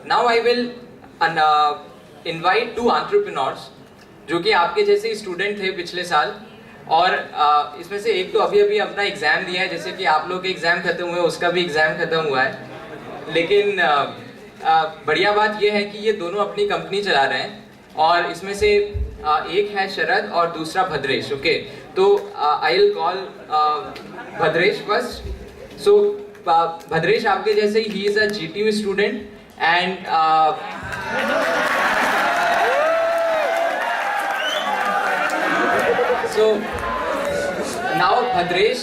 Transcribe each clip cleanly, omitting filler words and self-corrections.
Now I will invite 2 entrepreneurs जो कि आपके जैसे ही स्टूडेंट थे पिछले साल, और इसमें से एक तो अभी अभी अपना एग्जाम दिया है, जैसे कि आप लोग के एग्जाम खत्म हुए, उसका भी एग्जाम खत्म हुआ है। लेकिन बढ़िया बात यह है कि ये दोनों अपनी कंपनी चला रहे हैं, और इसमें से एक है शरद और दूसरा भद्रेश। ओके, तो I will call Bhadresh first. So Bhadresh आपके जैसे ही is a GTU student and so now Bhadresh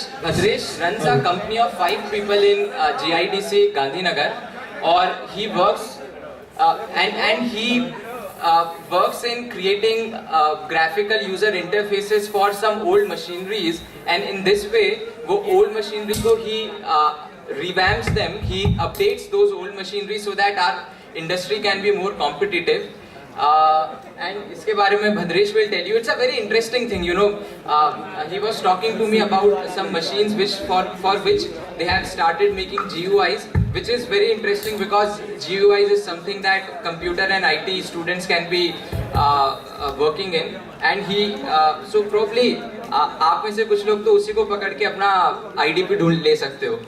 runs a company of 5 people in GIDC Gandhinagar, or he works and he works in creating graphical user interfaces for some old machineries, and in this way वो old machineries को he revamps them, he updates those old machineries so that our industry can be more competitive. And इसके बारे में Bhadresh will tell you. It's a very interesting thing, you know. He was talking to me about some machines which for which they have started making GUIs, which is very interesting because GUIs is something that computer and IT students can be working in. And he so probably आप में से कुछ लोग तो उसी को पकड़ के अपना IDP ढूंढ ले सकते हो.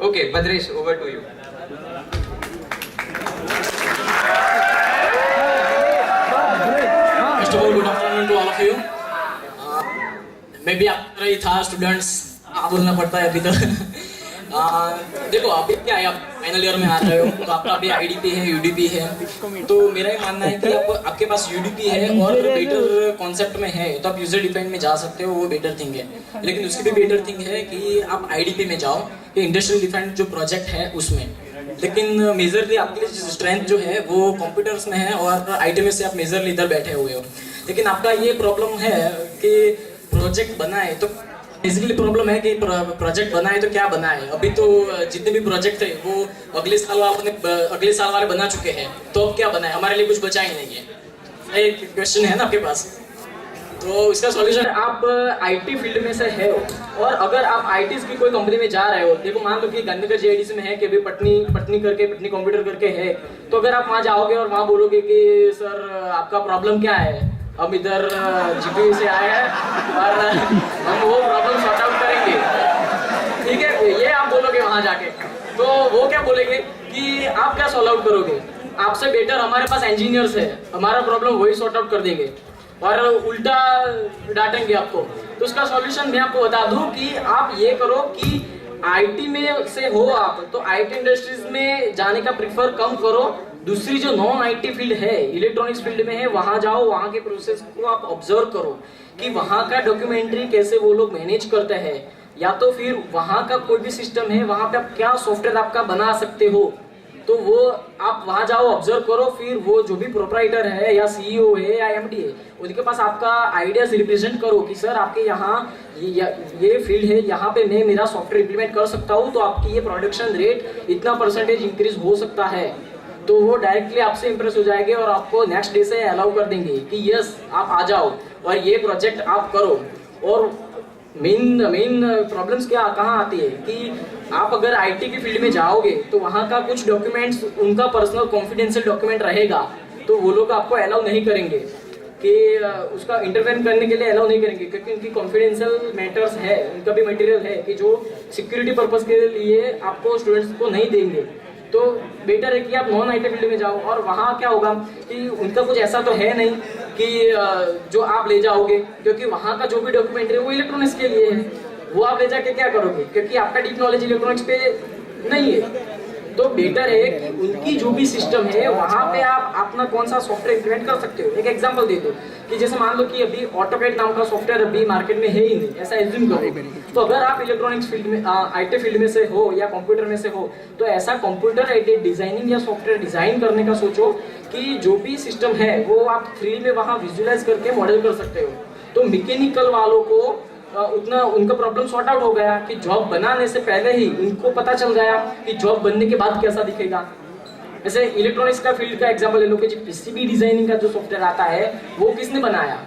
Okay, Bhadresh, over to you. First of all, good afternoon to all of you. मैं भी आप तरह ही था स्टूडेंट्स, बोलना पड़ता है अभी तो। देखो अभी क्या है, आप फाइनल ईयर में आ रहे हो तो आपका अभी IDP है, UDP है, तो मेरा ये मानना है कि आपके पास UDP है और बेटर कॉन्सेप्ट में है तो आप यूजर डिफाइंड में जा सकते हो, वो बेटर थिंग है। लेकिन उसकी भी बेटर थिंग है कि आप IDP में जाओ, कि इंडस्ट्रियल डिफाइंड जो प्रोजेक्ट है उसमें। लेकिन मेजरली आपके लिए स्ट्रेंथ जो है वो कंप्यूटर्स में है और IT में से आप मेजरली इधर बैठे हुए हो। लेकिन आपका ये प्रॉब्लम है कि प्रोजेक्ट बनाए तो बेसिकली प्रॉब्लम है कि प्रोजेक्ट बनाए तो क्या बनाए। अभी तो जितने भी प्रोजेक्ट थे वो अगले साल वाले बना चुके हैं, तो अब क्या बनाए, हमारे लिए कुछ बचा ही नहीं है। एक क्वेश्चन है ना आपके पास, तो इसका सॉल्यूशन आप IT फील्ड में से है और अगर आप IT की कोई कंपनी में जा रहे हो, देखो मान लो कि गांधीनगर GIDC में है कि अभी पटनी कंप्यूटर करके है, तो अगर आप वहाँ जाओगे और वहाँ बोलोगे कि सर आपका प्रॉब्लम क्या है, हम इधर GPU से आए हैं और हम वो प्रॉब्लम सॉर्ट आउट करेंगे, ठीक है, ये आप बोलोगे वहाँ जाके, तो वो क्या बोलेंगे कि आप क्या सॉल्व आउट करोगे, आपसे बेटर हमारे पास इंजीनियर्स है, हमारा प्रॉब्लम वही सॉर्ट आउट कर देंगे, और उल्टा डांटेंगे आपको। तो उसका सॉल्यूशन मैं आपको बता दूं कि आप ये करो कि IT में से हो आप तो IT इंडस्ट्रीज में जाने का प्रेफर कम करो, दूसरी जो नॉन IT फील्ड है, इलेक्ट्रॉनिक्स फील्ड में है, वहां जाओ, वहां के प्रोसेस को आप ऑब्जर्व करो कि वहां का डॉक्यूमेंट्री कैसे वो लोग मैनेज करते हैं, या तो फिर वहां का कोई भी सिस्टम है वहां पे आप क्या सॉफ्टवेयर आपका बना सकते हो, तो वो आप वहां जाओ, ऑब्जर्व करो, फिर वो जो भी प्रोप्राइटर है या CEO है या MD है उनके पास आपका आइडियाज रिप्रेजेंट करो कि सर आपके यहाँ ये फील्ड है, यहाँ पे मैं मेरा सॉफ्टवेयर इंप्लीमेंट कर सकता हूँ, तो आपकी ये प्रोडक्शन रेट इतना परसेंटेज इंक्रीज हो सकता है। तो वो डायरेक्टली आपसे इंप्रेस हो जाएंगे और आपको नेक्स्ट डे से अलाउ कर देंगे कि यस आप आ जाओ और ये प्रोजेक्ट आप करो। और मेन प्रॉब्लम्स क्या कहाँ आती है कि आप अगर IT की फील्ड में जाओगे तो वहाँ का कुछ डॉक्यूमेंट्स उनका पर्सनल कॉन्फिडेंशियल डॉक्यूमेंट रहेगा, तो वो लोग आपको अलाउ नहीं करेंगे कि उसका इंटरवेन करने के लिए अलाउ नहीं करेंगे, क्योंकि उनकी कॉन्फिडेंशियल मैटर्स है, उनका भी मटेरियल है कि जो सिक्योरिटी पर्पस के लिए आपको स्टूडेंट्स को नहीं देंगे। तो बेटर है कि आप नॉन IT फील्ड में जाओ, और वहाँ क्या होगा कि उनका कुछ ऐसा तो है नहीं कि जो आप ले जाओगे, क्योंकि वहाँ का जो भी डॉक्यूमेंट है वो इलेक्ट्रॉनिक्स के लिए है, वो आप ले जाके क्या करोगे, क्योंकि आपका डीप नॉलेज इलेक्ट्रॉनिक्स पे नहीं है। तो बेटर है कि उनकी जो भी सिस्टम है वहाँ पे आप अपना कौन सा सॉफ्टवेयर इंप्लीमेंट कर सकते हो। एक एग्जांपल दे दो कि जैसे मान लो कि अभी ऑटोकैड नाम का सॉफ्टवेयर अभी मार्केट में है ही नहीं, ऐसा एज्यूम करो, तो अगर आप इलेक्ट्रॉनिक्स फील्ड में IT फील्ड में से हो या कंप्यूटर में से हो, तो ऐसा कंप्यूटर एडेड डिजाइनिंग या सॉफ्टवेयर डिजाइन करने का सोचो कि जो भी सिस्टम है वो आप फ्री में वहाँ विजुअलाइज करके मॉडल कर सकते हो। तो मैकेनिकल वालों को उतना उनका प्रॉब्लम सॉर्ट आउट हो गया कि जॉब बनाने से पहले ही उनको पता चल गया कि जॉब बनने के बाद कैसा दिखेगा। जैसे इलेक्ट्रॉनिक्स का फील्ड का एग्जांपल ले लो कि PCB डिजाइनिंग का जो सॉफ्टवेयर आता है वो किसने बनाया,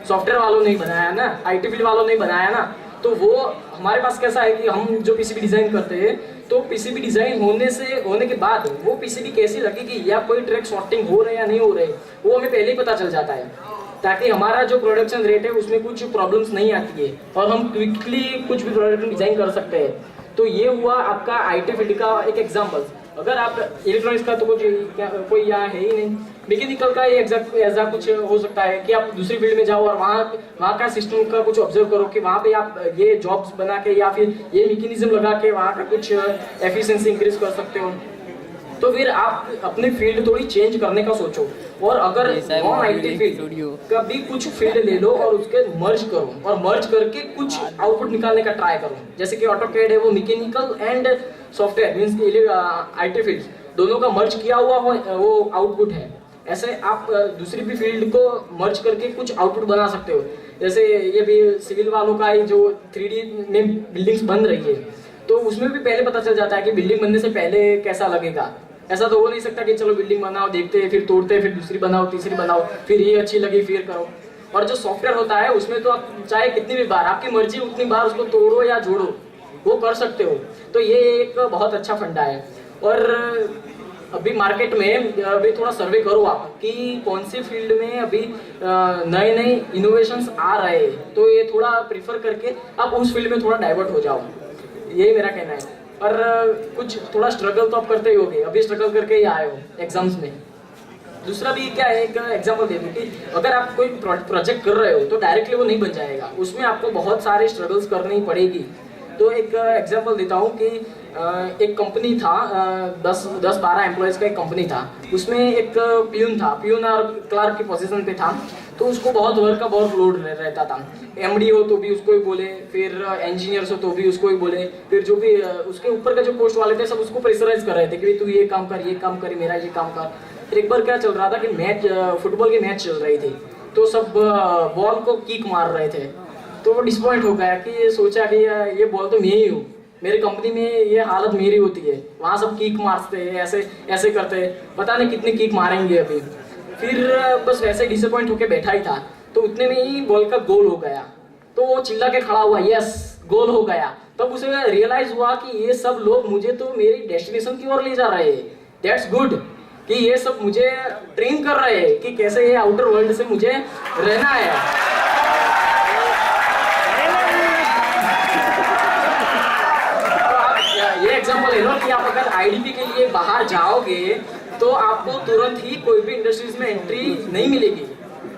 सॉफ्टवेयर वालों ने बनाया ना, IT फील्ड वालों ने बनाया ना। तो वो हमारे पास कैसा है कि हम जो PCB डिजाइन करते हैं तो पीसीबी डिजाइन होने के बाद वो पीसीबी कैसी लगेगी या कोई ट्रैक शॉर्टिंग हो रहे या नहीं हो रहे, वो हमें पहले ही पता चल जाता है, ताकि हमारा जो प्रोडक्शन रेट है उसमें कुछ प्रॉब्लम्स नहीं आती है और हम क्विकली कुछ भी प्रोडक्ट डिजाइन कर सकते हैं। तो ये हुआ आपका आईटी फील्ड का एक एग्जांपल। अगर आप इलेक्ट्रॉनिक्स का तो कोई यहाँ है ही नहीं, मैकेनिकल का ये ऐसा कुछ हो सकता है कि आप दूसरी फील्ड में जाओ और वहाँ का सिस्टम का कुछ ऑब्जर्व करो कि वहाँ पे आप ये जॉब्स बना के या फिर ये मैकेनिज्म लगा के वहाँ का कुछ एफिशिएंसी इंक्रीज कर सकते हो। तो फिर आप अपनी फील्ड थोड़ी चेंज करने का सोचो, और अगर नॉन आईटी फील्ड का भी कुछ फील्ड ले लो और उसके मर्ज करो और मर्ज करके कुछ आउटपुट निकालने का ट्राई करो। जैसे कि ऑटोकैड है, वो mechanical and software means IT field दोनों का मर्ज किया हुआ वो आउटपुट है। ऐसे आप दूसरी भी फील्ड को मर्ज करके कुछ आउटपुट बना सकते हो। जैसे ये भी सिविल वालों का जो 3D में बिल्डिंग्स बन रही है, तो उसमें भी पहले पता चल जाता है कि बिल्डिंग बनने से पहले कैसा लगेगा। ऐसा तो हो नहीं सकता कि चलो बिल्डिंग बनाओ, देखते हैं, फिर तोड़ते हैं, फिर दूसरी बनाओ, तीसरी बनाओ, फिर ये अच्छी लगी फिर करो। और जो सॉफ्टवेयर होता है उसमें तो आप चाहे कितनी भी बार, आपकी मर्जी उतनी बार उसको तोड़ो या जोड़ो, वो कर सकते हो। तो ये एक बहुत अच्छा फंडा है। और अभी मार्केट में अभी थोड़ा सर्वे करो आप कि कौन सी फील्ड में अभी नए नए इनोवेशंस आ रहे हैं, तो ये थोड़ा प्रीफर करके आप उस फील्ड में थोड़ा डाइवर्ट हो जाओ, यही मेरा कहना है। पर कुछ थोड़ा स्ट्रगल तो आप करते ही होगे, अभी स्ट्रगल करके ही आए हो एग्जाम्स में। दूसरा भी क्या है, एक एग्जांपल दे दूं कि अगर आप कोई प्रोजेक्ट कर रहे हो तो डायरेक्टली वो नहीं बन जाएगा, उसमें आपको बहुत सारे स्ट्रगल्स करनी पड़ेगी। तो एक एग्जांपल देता हूँ कि एक कंपनी था, 10-12 एम्प्लॉयज़ का एक कंपनी था। उसमें एक प्यून था, प्यून और क्लार्क की पोजीशन पे था। तो उसको बहुत वर्क का बहुत लोड रहता था। एमडी हो तो भी उसको ही बोले, फिर इंजीनियर्स हो तो भी उसको ही बोले, फिर जो भी उसके ऊपर का जो पोस्ट वाले थे सब उसको प्रेशराइज कर रहे थे कि तू ये काम कर, ये काम कर, मेरा ये काम कर। फिर एक बार क्या चल रहा था कि मैच, फुटबॉल की मैच चल रही थी, तो सब बॉल को किक मार रहे थे। तो वो डिसपॉइंट हो गया कि ये सोचा कि ये बॉल तो मैं ही हूँ, मेरी कंपनी में ये हालत मेरी होती है, वहाँ सब किक मारते हैं, ऐसे ऐसे करते हैं, पता नहीं कितने किक मारेंगे अभी। फिर बस वैसे डिसअपॉइंट होके बैठा ही था, तो उतने में ही बॉल का गोल हो गया। तो वो चिल्ला के खड़ा हुआ, यस गोल हो गया। तब उसे रियलाइज हुआ कि ये सब लोग मुझे तो मेरी डेस्टिनेशन की ओर ले जा रहे हैं, दैट्स गुड, कि ये सब मुझे ट्रेन कर रहे हैं कि कैसे ये आउटर वर्ल्ड से मुझे रहना है। ये एग्जांपल ले लो कि आप अगर आईडीपी के लिए बाहर जाओगे तो आपको तुरंत ही कोई भी इंडस्ट्रीज में एंट्री नहीं मिलेगी।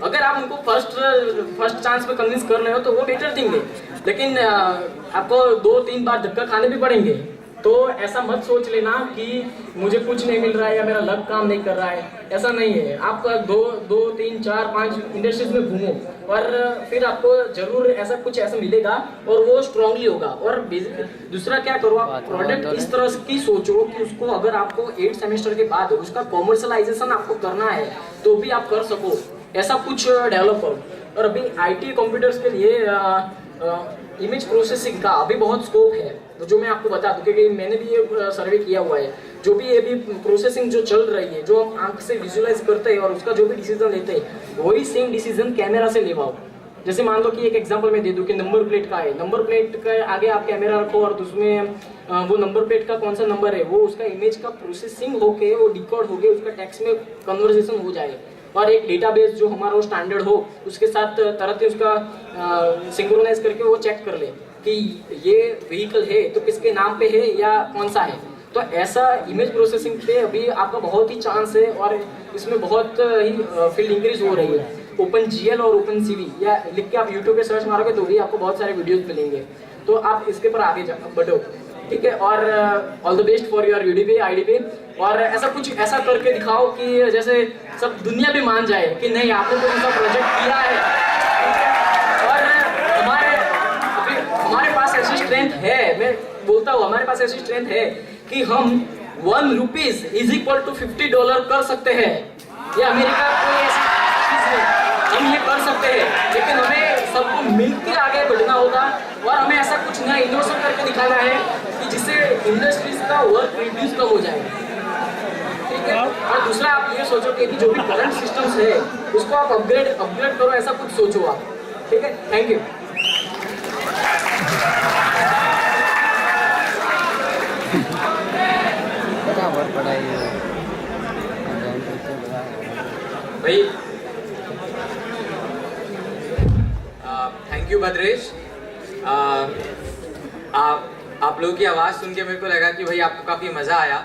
अगर आप उनको फर्स्ट चांस में कन्विंस कर रहे हो तो वो बेटर देंगे, लेकिन आपको 2-3 बार धक्का खाने भी पड़ेंगे। तो ऐसा मत सोच लेना कि मुझे कुछ नहीं मिल रहा है या मेरा लक काम नहीं कर रहा है, ऐसा नहीं है। आप 2-3-4-5 इंडस्ट्रीज में घूमो और फिर आपको जरूर ऐसा कुछ ऐसा मिलेगा और वो स्ट्रांगली होगा। और दूसरा क्या करो, आप प्रोडक्ट इस तरह की सोचो कि उसको अगर आपको 8 सेमेस्टर के बाद उसका कॉमर्शलाइजेशन आपको करना है तो भी आप कर सको, ऐसा कुछ डेवलप करो। और अभी आईटी कंप्यूटर्स के लिए इमेज प्रोसेसिंग का अभी बहुत स्कोप है, तो जो मैं आपको बता दूं क्योंकि मैंने भी ये सर्वे किया हुआ है। जो भी ये भी प्रोसेसिंग जो चल रही है, जो हम आंख से विजुअलाइज करते हैं और उसका जो भी डिसीजन लेते हैं, वही सेम डिसीजन कैमरा से ले पाओ। जैसे मान लो कि एक एग्जांपल मैं दे दूं कि नंबर प्लेट का है, नंबर प्लेट के आगे आप कैमरा रखो और उसमें वो नंबर प्लेट का कौन सा नंबर है वो उसका इमेज का प्रोसेसिंग होके वो डिकोड होके उसका टेक्स्ट में कन्वर्सेशन हो जाए और एक डेटाबेस जो हमारा वो स्टैंडर्ड हो उसके साथ तरह से उसका सिंक्रोनाइज करके वो चेक कर ले कि ये व्हीकल है तो किसके नाम पे है या कौन सा है। तो ऐसा इमेज प्रोसेसिंग पे अभी आपका बहुत ही चांस है और इसमें बहुत ही फील्ड इंक्रीज हो रही है। OpenGL और OpenCV या लिख के आप यूट्यूब पे सर्च मारोगे तो भी आपको बहुत सारे वीडियोस मिलेंगे, तो आप इसके पर आगे बढ़ो, ठीक है। और all the best for your UDP IDP। और ऐसा कुछ ऐसा करके दिखाओ कि जैसे सब दुनिया भी मान जाए कि नहीं आपने तो ऐसा प्रोजेक्ट किया है, और हमारे पास ऐसी स्ट्रेंथ है, मैं बोलता हूँ हमारे पास ऐसी स्ट्रेंथ है कि हम ₹1 इज इक्वल टू $50 कर सकते हैं। ये अमेरिका कोई ऐसी चीज नहीं, हम ये कर सकते हैं, लेकिन हमें सबको मिलकर आगे बढ़ना होगा और हमें ऐसा कुछ नया इनोवेशन करके दिखाना है कि जिससे इंडस्ट्रीज का वर्क रिड्यूस कम हो जाए, ठीक है। और दूसरा आप ये सोचो कि जो भी करंट सिस्टम्स है उसको आप अपग्रेड करो, ऐसा कुछ सोचो आप, ठीक है। Thank you. भाई थैंक यू भद्रेश। आप लोगों की आवाज़ सुन के मेरे को लगा कि भाई आपको काफ़ी मज़ा आया।